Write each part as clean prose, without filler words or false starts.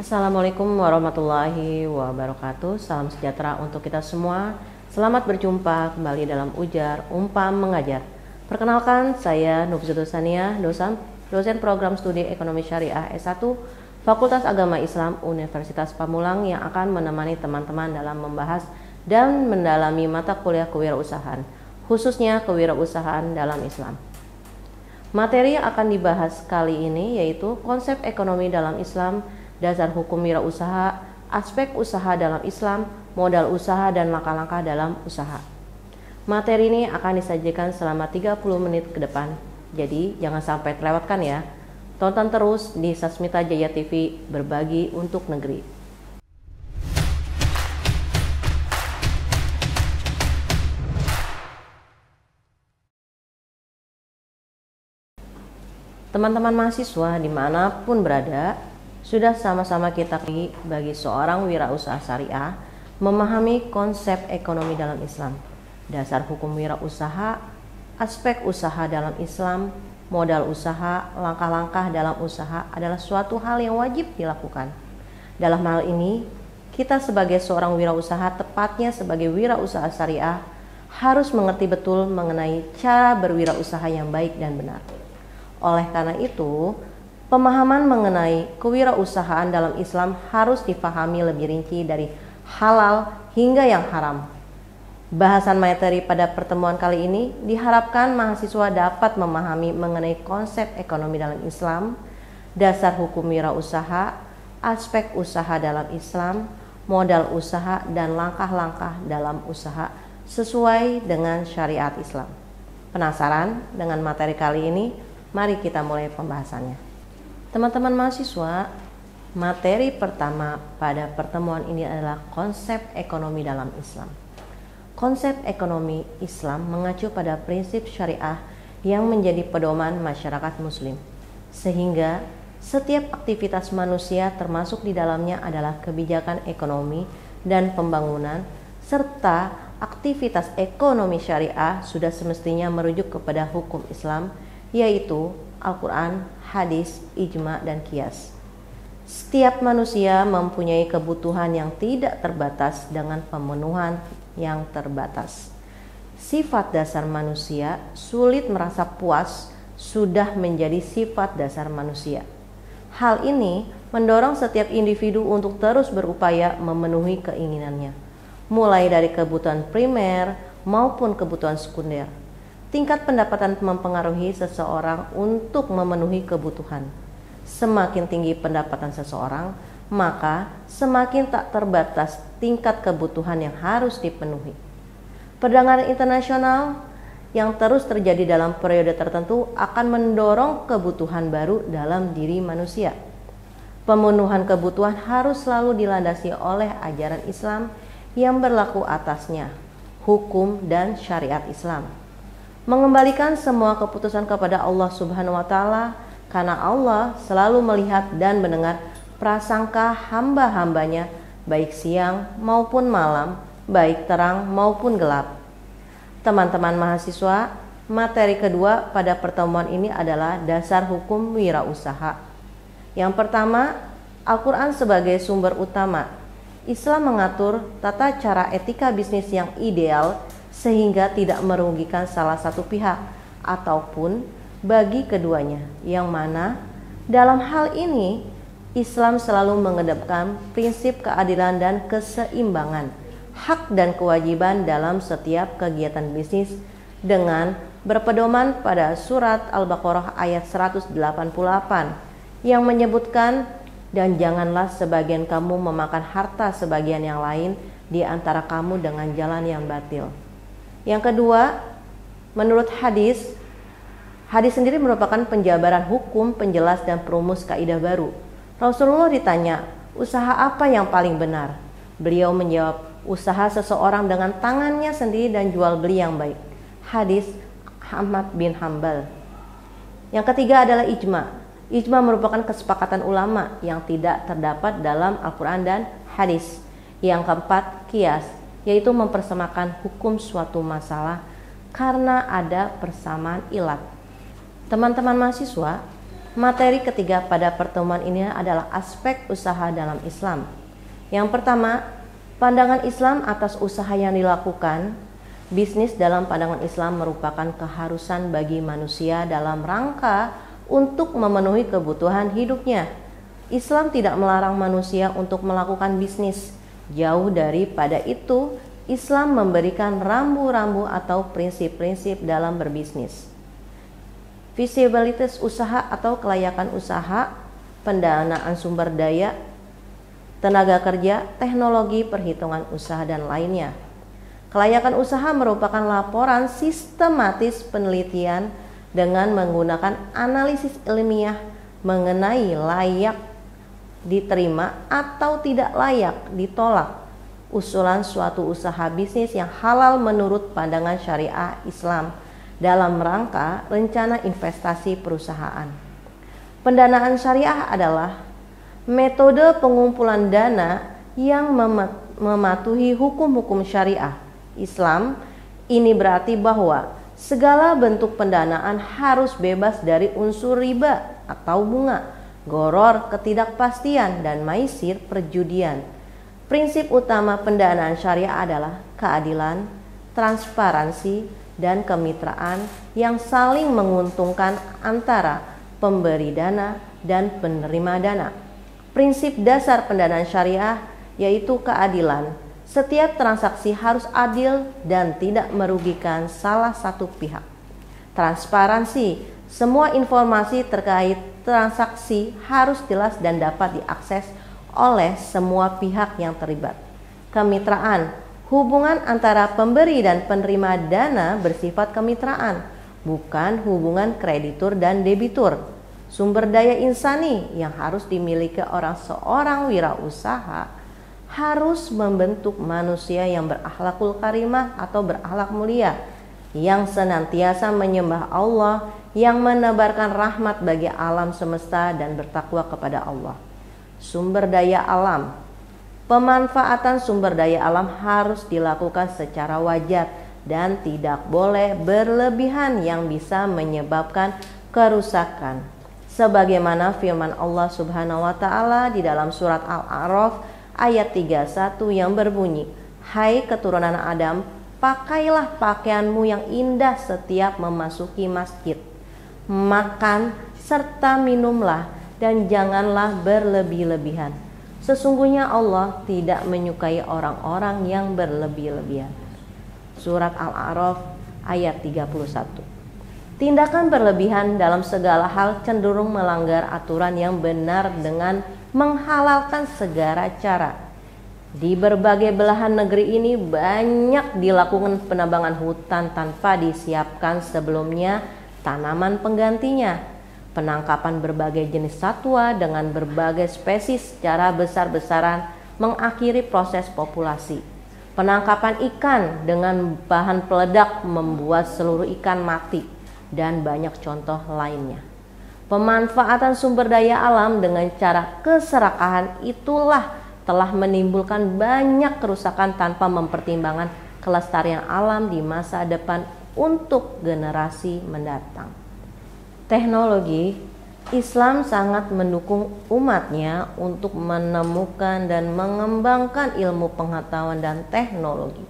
Assalamualaikum warahmatullahi wabarakatuh. Salam sejahtera untuk kita semua. Selamat berjumpa kembali dalam Ujar Umpam Mengajar. Perkenalkan, saya Nubzatul Saniah, dosen program studi Ekonomi Syariah S1 Fakultas Agama Islam Universitas Pamulang yang akan menemani teman-teman dalam membahas dan mendalami mata kuliah kewirausahaan, khususnya kewirausahaan dalam Islam. Materi yang akan dibahas kali ini yaitu konsep ekonomi dalam Islam, dasar hukum wirausaha, aspek usaha dalam Islam, modal usaha dan langkah-langkah dalam usaha. Materi ini akan disajikan selama 30 menit ke depan. Jadi jangan sampai terlewatkan ya. Tonton terus di Sasmita Jaya TV, berbagi untuk negeri. Teman-teman mahasiswa dimanapun berada, sudah sama-sama kita bagi seorang wirausaha syariah memahami konsep ekonomi dalam Islam, dasar hukum wirausaha, aspek usaha dalam Islam, modal usaha, langkah-langkah dalam usaha adalah suatu hal yang wajib dilakukan. Dalam hal ini, kita sebagai seorang wirausaha, tepatnya sebagai wirausaha syariah, harus mengerti betul mengenai cara berwirausaha yang baik dan benar. Oleh karena itu, pemahaman mengenai kewirausahaan dalam Islam harus difahami lebih rinci dari halal hingga yang haram. Bahasan materi pada pertemuan kali ini diharapkan mahasiswa dapat memahami mengenai konsep ekonomi dalam Islam, dasar hukum wirausaha, aspek usaha dalam Islam, modal usaha dan langkah-langkah dalam usaha sesuai dengan syariat Islam. Penasaran dengan materi kali ini? Mari kita mulai pembahasannya. Teman-teman mahasiswa, materi pertama pada pertemuan ini adalah konsep ekonomi dalam Islam. Konsep ekonomi Islam mengacu pada prinsip syariah yang menjadi pedoman masyarakat muslim, sehingga setiap aktivitas manusia termasuk di dalamnya adalah kebijakan ekonomi dan pembangunan, serta aktivitas ekonomi syariah sudah semestinya merujuk kepada hukum Islam, yaitu Al-Quran, hadis, ijma, dan qiyas. Setiap manusia mempunyai kebutuhan yang tidak terbatas dengan pemenuhan yang terbatas. Sifat dasar manusia sulit merasa puas sudah menjadi sifat dasar manusia. Hal ini mendorong setiap individu untuk terus berupaya memenuhi keinginannya, mulai dari kebutuhan primer maupun kebutuhan sekunder. Tingkat pendapatan mempengaruhi seseorang untuk memenuhi kebutuhan. Semakin tinggi pendapatan seseorang, maka semakin tak terbatas tingkat kebutuhan yang harus dipenuhi. Perdagangan internasional yang terus terjadi dalam periode tertentu akan mendorong kebutuhan baru dalam diri manusia. Pemenuhan kebutuhan harus selalu dilandasi oleh ajaran Islam yang berlaku atasnya, hukum dan syariat Islam. Mengembalikan semua keputusan kepada Allah Subhanahu wa Ta'ala, karena Allah selalu melihat dan mendengar prasangka hamba-hambanya, baik siang maupun malam, baik terang maupun gelap. Teman-teman mahasiswa, materi kedua pada pertemuan ini adalah dasar hukum wirausaha. Yang pertama, Al-Quran sebagai sumber utama. Islam mengatur tata cara etika bisnis yang ideal sehingga tidak merugikan salah satu pihak ataupun bagi keduanya, yang mana dalam hal ini Islam selalu mengedepankan prinsip keadilan dan keseimbangan hak dan kewajiban dalam setiap kegiatan bisnis dengan berpedoman pada surat Al-Baqarah ayat 188 yang menyebutkan, dan janganlah sebagian kamu memakan harta sebagian yang lain di antara kamu dengan jalan yang batil. Yang kedua, menurut hadis sendiri merupakan penjabaran hukum, penjelas dan perumus kaidah baru. Rasulullah ditanya, usaha apa yang paling benar? Beliau menjawab, usaha seseorang dengan tangannya sendiri dan jual beli yang baik. Hadis Ahmad bin Hanbal. Yang ketiga adalah ijma. Ijma merupakan kesepakatan ulama yang tidak terdapat dalam Al-Quran dan hadis. Yang keempat, qiyas, yaitu mempersamakan hukum suatu masalah karena ada persamaan ilat. Teman-teman mahasiswa, Materi ketiga pada pertemuan ini adalah aspek usaha dalam Islam. Yang pertama, pandangan Islam atas usaha yang dilakukan. Bisnis dalam pandangan Islam merupakan keharusan bagi manusia dalam rangka untuk memenuhi kebutuhan hidupnya. Islam tidak melarang manusia untuk melakukan bisnis. Jauh daripada itu, Islam memberikan rambu-rambu atau prinsip-prinsip dalam berbisnis. Visibilitas usaha atau kelayakan usaha, pendanaan sumber daya, tenaga kerja, teknologi, perhitungan usaha, dan lainnya. Kelayakan usaha merupakan laporan sistematis penelitian dengan menggunakan analisis ilmiah mengenai layak diterima atau tidak layak ditolak usulan suatu usaha bisnis yang halal menurut pandangan syariah Islam dalam rangka rencana investasi perusahaan. Pendanaan syariah adalah metode pengumpulan dana yang mematuhi hukum-hukum syariah Islam. Ini berarti bahwa segala bentuk pendanaan harus bebas dari unsur riba atau bunga, goror, ketidakpastian, dan maisir perjudian. Prinsip utama pendanaan syariah adalah keadilan, transparansi, dan kemitraan yang saling menguntungkan antara pemberi dana dan penerima dana. Prinsip dasar pendanaan syariah yaitu keadilan. Setiap transaksi harus adil dan tidak merugikan salah satu pihak. Transparansi, semua informasi terkait transaksi harus jelas dan dapat diakses oleh semua pihak yang terlibat. Kemitraan, hubungan antara pemberi dan penerima dana bersifat kemitraan, bukan hubungan kreditur dan debitur. Sumber daya insani yang harus dimiliki seorang wirausaha harus membentuk manusia yang berakhlakul karimah atau berakhlak mulia, yang senantiasa menyembah Allah, yang menebarkan rahmat bagi alam semesta dan bertakwa kepada Allah. Sumber daya alam, pemanfaatan sumber daya alam harus dilakukan secara wajar dan tidak boleh berlebihan yang bisa menyebabkan kerusakan. Sebagaimana firman Allah Subhanahu wa taala di dalam surat Al-A'raf ayat 31 yang berbunyi, "Hai keturunan Adam, pakailah pakaianmu yang indah setiap memasuki masjid. Makan serta minumlah dan janganlah berlebih-lebihan. Sesungguhnya Allah tidak menyukai orang-orang yang berlebih-lebihan." Surat Al-A'raf ayat 31. Tindakan berlebihan dalam segala hal cenderung melanggar aturan yang benar dengan menghalalkan segala cara. Di berbagai belahan negeri ini banyak dilakukan penambangan hutan tanpa disiapkan sebelumnya tanaman penggantinya. Penangkapan berbagai jenis satwa dengan berbagai spesies secara besar-besaran mengakhiri proses populasi. Penangkapan ikan dengan bahan peledak membuat seluruh ikan mati, dan banyak contoh lainnya. Pemanfaatan sumber daya alam dengan cara keserakahan itulah telah menimbulkan banyak kerusakan tanpa mempertimbangkan kelestarian alam di masa depan untuk generasi mendatang. Teknologi, Islam sangat mendukung umatnya untuk menemukan dan mengembangkan ilmu pengetahuan dan teknologi.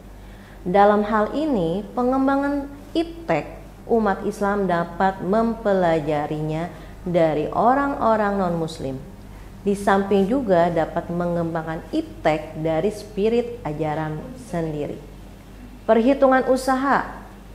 Dalam hal ini, pengembangan iptek, umat Islam dapat mempelajarinya dari orang-orang non-muslim. Di samping juga dapat mengembangkan iptek dari spirit ajaran sendiri. Perhitungan usaha,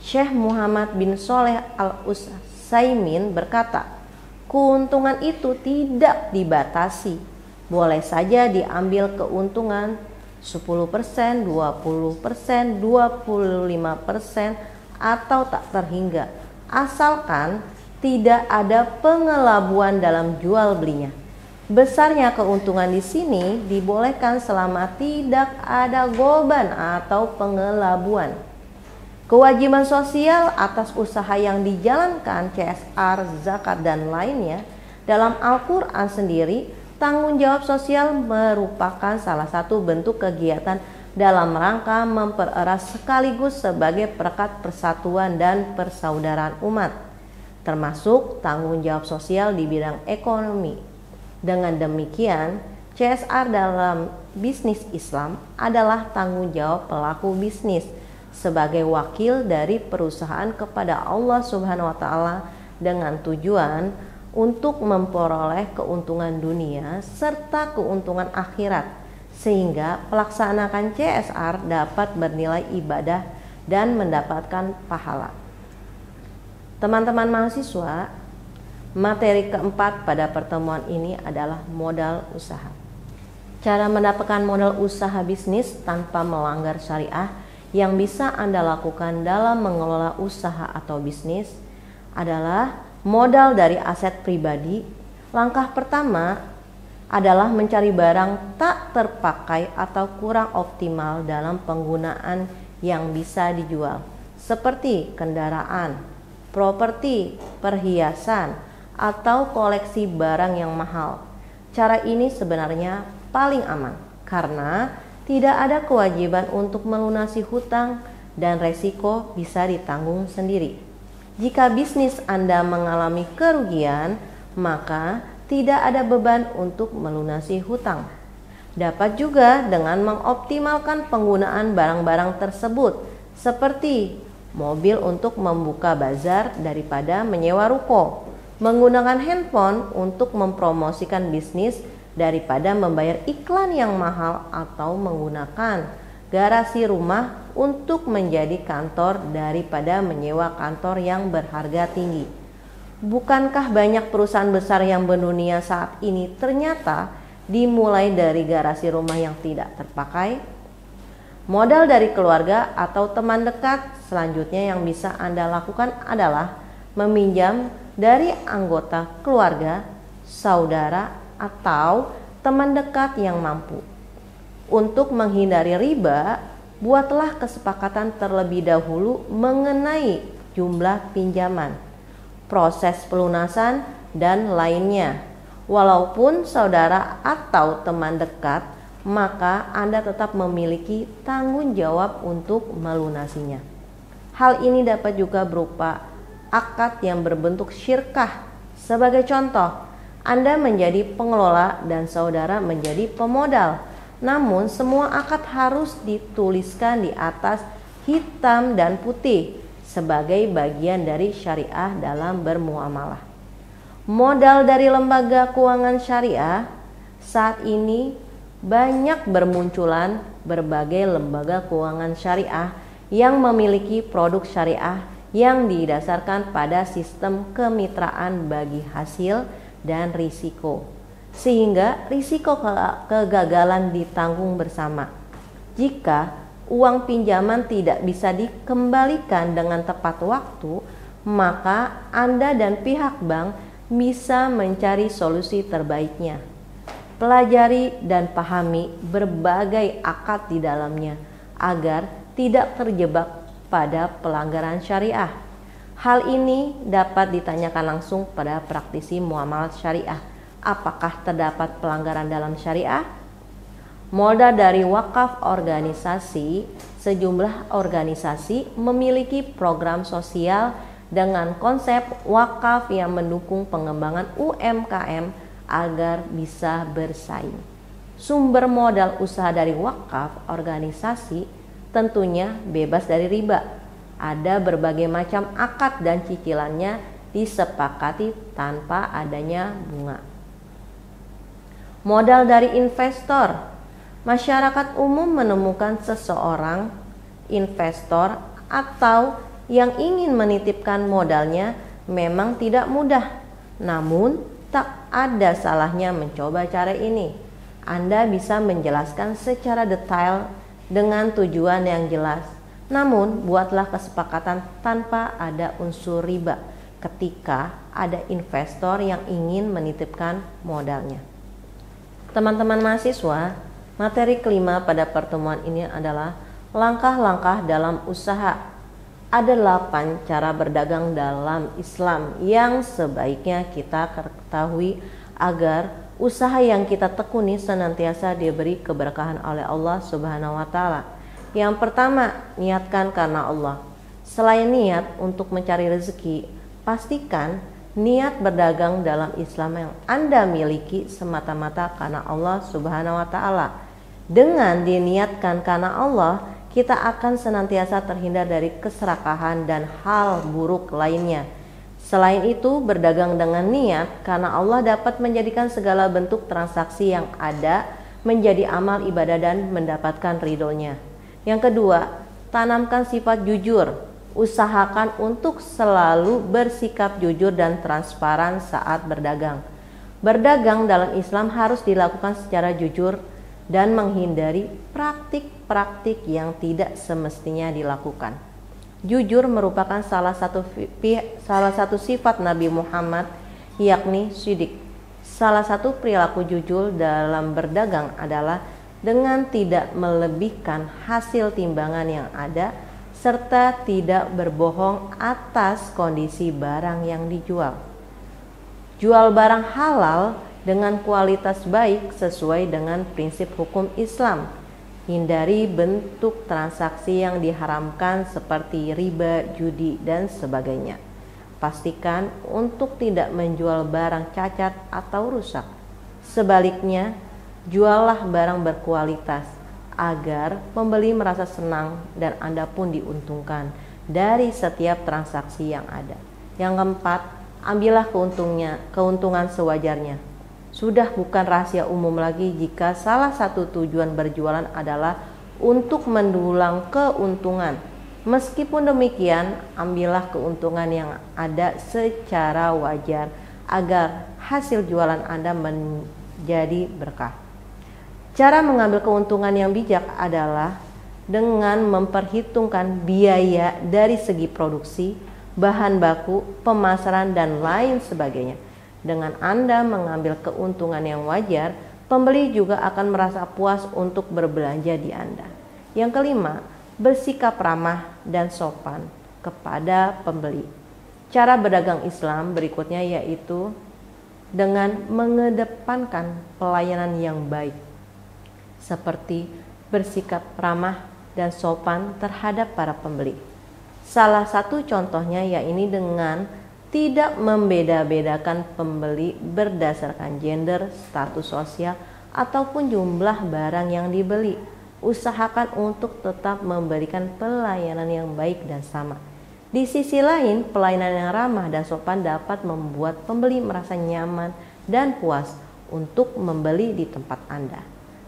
Syekh Muhammad bin Shaleh Al-Utsaimin berkata, keuntungan itu tidak dibatasi. Boleh saja diambil keuntungan 10%, 20%, 25%, atau tak terhingga, asalkan tidak ada pengelabuan dalam jual belinya. Besarnya keuntungan di sini dibolehkan selama tidak ada goban atau pengelabuan. Kewajiban sosial atas usaha yang dijalankan, CSR, zakat, dan lainnya, dalam Al-Quran sendiri, tanggung jawab sosial merupakan salah satu bentuk kegiatan dalam rangka mempererat sekaligus sebagai perekat persatuan dan persaudaraan umat. termasuk tanggung jawab sosial di bidang ekonomi. Dengan demikian, CSR dalam bisnis Islam adalah tanggung jawab pelaku bisnis sebagai wakil dari perusahaan kepada Allah Subhanahu wa taala dengan tujuan untuk memperoleh keuntungan dunia serta keuntungan akhirat, sehingga pelaksanaan CSR dapat bernilai ibadah dan mendapatkan pahala. Teman-teman mahasiswa, materi keempat pada pertemuan ini adalah modal usaha. Cara mendapatkan modal usaha bisnis tanpa melanggar syariah yang bisa Anda lakukan dalam mengelola usaha atau bisnis adalah modal dari aset pribadi. Langkah pertama adalah mencari barang tak terpakai atau kurang optimal dalam penggunaan yang bisa dijual, seperti kendaraan, properti, perhiasan, atau koleksi barang yang mahal. Cara ini sebenarnya paling aman karena tidak ada kewajiban untuk melunasi hutang dan resiko bisa ditanggung sendiri. Jika bisnis Anda mengalami kerugian, maka tidak ada beban untuk melunasi hutang. Dapat juga dengan mengoptimalkan penggunaan barang-barang tersebut, seperti mobil untuk membuka bazar daripada menyewa ruko, menggunakan handphone untuk mempromosikan bisnis daripada membayar iklan yang mahal, atau menggunakan garasi rumah untuk menjadi kantor daripada menyewa kantor yang berharga tinggi. Bukankah banyak perusahaan besar yang mendunia saat ini ternyata dimulai dari garasi rumah yang tidak terpakai? Modal dari keluarga atau teman dekat selanjutnya yang bisa Anda lakukan adalah meminjam dari anggota keluarga, saudara, atau teman dekat yang mampu. Untuk menghindari riba, buatlah kesepakatan terlebih dahulu mengenai jumlah pinjaman, proses pelunasan, dan lainnya. Walaupun saudara atau teman dekat, maka Anda tetap memiliki tanggung jawab untuk melunasinya. Hal ini dapat juga berupa akad yang berbentuk syirkah. Sebagai contoh, Anda menjadi pengelola dan saudara menjadi pemodal. Namun semua akad harus dituliskan di atas hitam dan putih sebagai bagian dari syariah dalam bermuamalah. Modal dari lembaga keuangan syariah saat ini banyak bermunculan berbagai lembaga keuangan syariah yang memiliki produk syariah yang didasarkan pada sistem kemitraan bagi hasil dan risiko, sehingga risiko kegagalan ditanggung bersama. Jika uang pinjaman tidak bisa dikembalikan dengan tepat waktu, maka Anda dan pihak bank bisa mencari solusi terbaiknya. Pelajari dan pahami berbagai akad di dalamnya agar tidak terjebak pada pelanggaran syariah. Hal ini dapat ditanyakan langsung pada praktisi muamalah syariah. Apakah terdapat pelanggaran dalam syariah? Modal dari wakaf organisasi. Sejumlah organisasi memiliki program sosial dengan konsep wakaf yang mendukung pengembangan UMKM agar bisa bersaing. Sumber modal usaha dari wakaf organisasi tentunya bebas dari riba. Ada berbagai macam akad dan cicilannya disepakati tanpa adanya bunga. Modal dari investor. Masyarakat umum menemukan seseorang investor atau yang ingin menitipkan modalnya memang tidak mudah. Namun tak ada salahnya mencoba cara ini. Anda bisa menjelaskan secara detail dengan tujuan yang jelas. Namun, buatlah kesepakatan tanpa ada unsur riba ketika ada investor yang ingin menitipkan modalnya. Teman-teman mahasiswa, materi kelima pada pertemuan ini adalah langkah-langkah dalam usaha. Ada 8 cara berdagang dalam Islam yang sebaiknya kita ketahui agar usaha yang kita tekuni senantiasa diberi keberkahan oleh Allah Subhanahu wa taala. Yang pertama, niatkan karena Allah. Selain niat untuk mencari rezeki, Pastikan niat berdagang dalam Islam yang Anda miliki semata-mata karena Allah Subhanahu wa Ta'ala. Dengan diniatkan karena Allah, kita akan senantiasa terhindar dari keserakahan dan hal buruk lainnya. Selain itu, berdagang dengan niat karena Allah dapat menjadikan segala bentuk transaksi yang ada menjadi amal ibadah dan mendapatkan ridhonya. Yang kedua, tanamkan sifat jujur. Usahakan untuk selalu bersikap jujur dan transparan saat berdagang. Berdagang dalam Islam harus dilakukan secara jujur dan menghindari praktik-praktik yang tidak semestinya dilakukan. Jujur merupakan salah satu sifat Nabi Muhammad, yakni shidik. Salah satu perilaku jujur dalam berdagang adalah dengan tidak melebihkan hasil timbangan yang ada serta tidak berbohong atas kondisi barang yang dijual. Jual barang halal dengan kualitas baik sesuai dengan prinsip hukum Islam. Hindari bentuk transaksi yang diharamkan seperti riba, judi, dan sebagainya. Pastikan untuk tidak menjual barang cacat atau rusak. Sebaliknya, juallah barang berkualitas agar pembeli merasa senang dan Anda pun diuntungkan dari setiap transaksi yang ada. Yang keempat, ambillah keuntungan sewajarnya. Sudah bukan rahasia umum lagi jika salah satu tujuan berjualan adalah untuk mendulang keuntungan. Meskipun demikian, ambillah keuntungan yang ada secara wajar agar hasil jualan Anda menjadi berkah. Cara mengambil keuntungan yang bijak adalah dengan memperhitungkan biaya dari segi produksi, bahan baku, pemasaran, dan lain sebagainya. Dengan Anda mengambil keuntungan yang wajar, pembeli juga akan merasa puas untuk berbelanja di Anda. Yang kelima, bersikap ramah dan sopan kepada pembeli. Cara berdagang Islam berikutnya yaitu dengan mengedepankan pelayanan yang baik, seperti bersikap ramah dan sopan terhadap para pembeli. Salah satu contohnya yaitu dengan tidak membeda-bedakan pembeli berdasarkan gender, status sosial, ataupun jumlah barang yang dibeli. Usahakan untuk tetap memberikan pelayanan yang baik dan sama. Di sisi lain, pelayanan yang ramah dan sopan dapat membuat pembeli merasa nyaman dan puas untuk membeli di tempat Anda.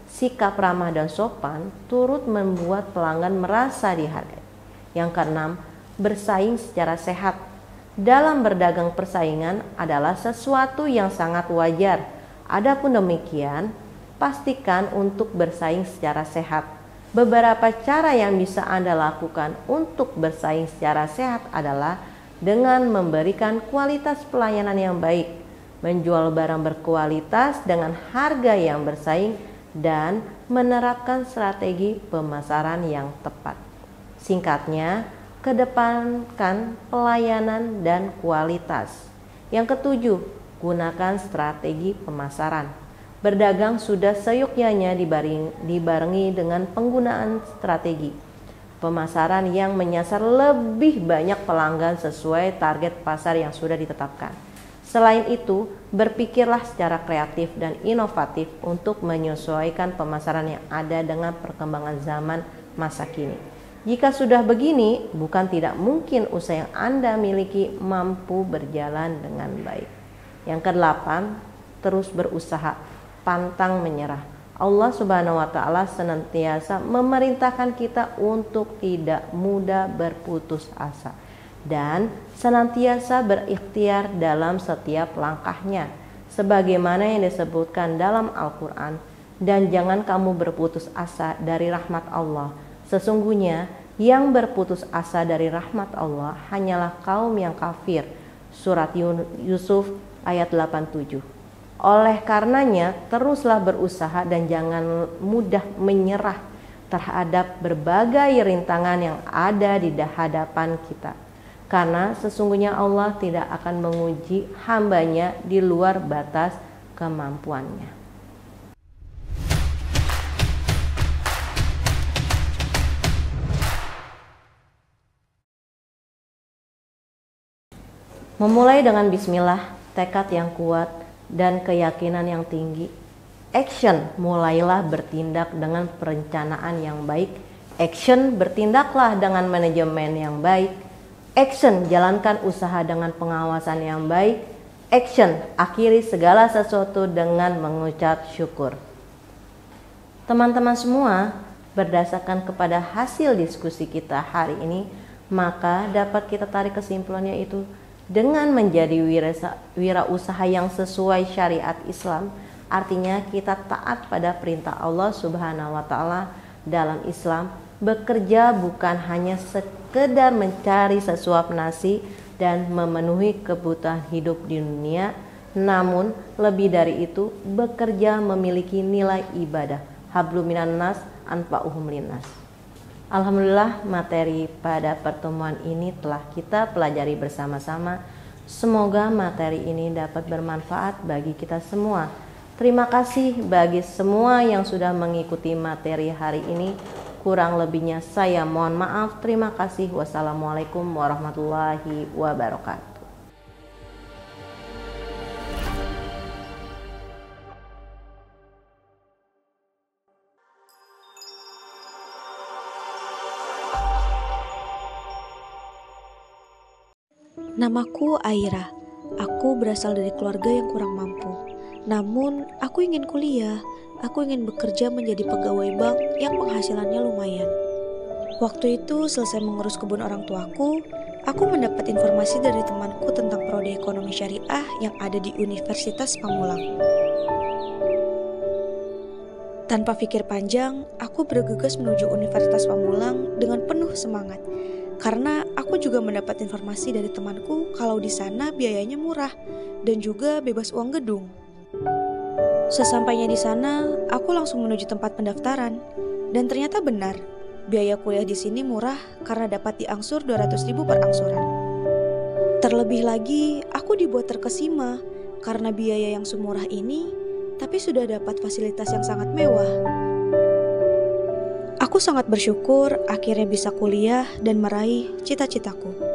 Sikap ramah dan sopan turut membuat pelanggan merasa dihargai. Yang keenam, bersaing secara sehat. Dalam berdagang, persaingan adalah sesuatu yang sangat wajar. Adapun demikian, pastikan untuk bersaing secara sehat. Beberapa cara yang bisa Anda lakukan untuk bersaing secara sehat adalah dengan memberikan kualitas pelayanan yang baik, menjual barang berkualitas dengan harga yang bersaing, dan menerapkan strategi pemasaran yang tepat. Singkatnya, kedepankan pelayanan dan kualitas. Yang ketujuh, gunakan strategi pemasaran. Berdagang sudah seyogyanya dibarengi dengan penggunaan strategi pemasaran yang menyasar lebih banyak pelanggan sesuai target pasar yang sudah ditetapkan. Selain itu, berpikirlah secara kreatif dan inovatif untuk menyesuaikan pemasaran yang ada dengan perkembangan zaman masa kini. Jika sudah begini, bukan tidak mungkin usaha yang Anda miliki mampu berjalan dengan baik. Yang kedelapan, terus berusaha, pantang menyerah. Allah Subhanahu wa Ta'ala senantiasa memerintahkan kita untuk tidak mudah berputus asa dan senantiasa berikhtiar dalam setiap langkahnya, sebagaimana yang disebutkan dalam Al-Quran. Dan jangan kamu berputus asa dari rahmat Allah. Sesungguhnya yang berputus asa dari rahmat Allah hanyalah kaum yang kafir. Surat Yusuf ayat 87. Oleh karenanya, teruslah berusaha dan jangan mudah menyerah terhadap berbagai rintangan yang ada di hadapan kita. Karena sesungguhnya Allah tidak akan menguji hambanya di luar batas kemampuannya. Memulai dengan bismillah, tekad yang kuat, dan keyakinan yang tinggi. Action, mulailah bertindak dengan perencanaan yang baik. Action, bertindaklah dengan manajemen yang baik. Action, jalankan usaha dengan pengawasan yang baik. Action, akhiri segala sesuatu dengan mengucap syukur. Teman-teman semua, berdasarkan kepada hasil diskusi kita hari ini, maka dapat kita tarik kesimpulannya itu dengan menjadi wirausaha yang sesuai syariat Islam, artinya kita taat pada perintah Allah Subhanahu wa Ta'ala dalam Islam, bekerja bukan hanya sekedar mencari sesuap nasi dan memenuhi kebutuhan hidup di dunia, namun lebih dari itu bekerja memiliki nilai ibadah. Hablum minan nas anfa'uhum linnas. Alhamdulillah, materi pada pertemuan ini telah kita pelajari bersama-sama. Semoga materi ini dapat bermanfaat bagi kita semua. Terima kasih bagi semua yang sudah mengikuti materi hari ini. Kurang lebihnya saya mohon maaf. Terima kasih. Wassalamualaikum warahmatullahi wabarakatuh. Namaku Aira. Aku berasal dari keluarga yang kurang mampu. Namun, aku ingin kuliah. Aku ingin bekerja menjadi pegawai bank yang penghasilannya lumayan. Waktu itu selesai mengurus kebun orang tuaku, aku mendapat informasi dari temanku tentang prodi ekonomi syariah yang ada di Universitas Pamulang. Tanpa pikir panjang, aku bergegas menuju Universitas Pamulang dengan penuh semangat. Karena aku juga mendapat informasi dari temanku kalau di sana biayanya murah dan juga bebas uang gedung. Sesampainya di sana, aku langsung menuju tempat pendaftaran dan ternyata benar, biaya kuliah di sini murah karena dapat diangsur 200.000 per angsuran. Terlebih lagi, aku dibuat terkesima karena biaya yang semurah ini, tapi sudah dapat fasilitas yang sangat mewah. Aku sangat bersyukur akhirnya bisa kuliah dan meraih cita-citaku.